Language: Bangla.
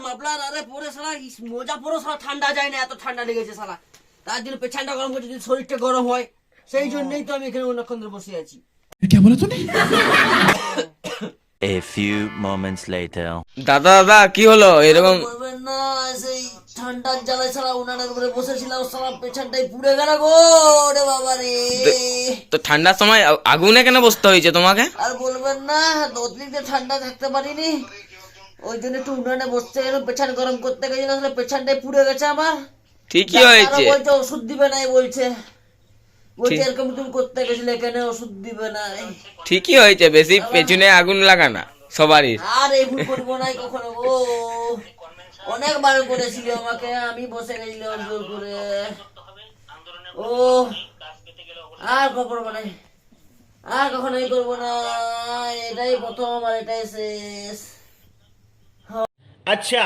মাফলার আরে পরে শালা মোজা পরে শালা ঠান্ডা যায় না, এত ঠান্ডা লেগেছে শালা। তার জন্য পেছনটা গরম করছে, যদি শরীরটা গরম হয় সেই জন্যই তো আমি এখানে অনেকক্ষণ ধরে বসে আছি। क्या बोला तूने? A few moments later. দাদা দাদা কি হলো এরকম? বলবেন না, সেই ঠান্ডার জ্বালায় শালা উনানের উপরে বসেছিলাম, শালা পেছনটাই পুড়ে গেল গো। ওরে বাবা রে। তো ঠান্ডার সময় আগুনে কেন বসতে হয়েছে তোমাকে? আর বলবেন না, অতিরিক্ত ঠান্ডা থাকতে পারিনি, ওই জন্য একটু উনানে বসতে গেলাম, পেছন গরম করতে গেছিলাম, আসলে পেছনটাই পুড়ে গেছে আমার। ঠিকই হয়েছে। ডাক্তারও বলছে ওষুধ দিবে না, বলছে এরকম তুমি করতে গেছিলে এখানে, ওষুধ দিবে না। ঠিকই হয়েছে, বেশি পেছনে আগুন লাগানা সবারই। আর এই ভুল করবো নাই কখনো গো, অনেকবার করেছিল আমাকে, আমি বসে গেছিলাম জোর করে। ও আর করবো না, আর কখনোই করবো না, এটাই প্রথম আর এটাই শেষ। अच्छा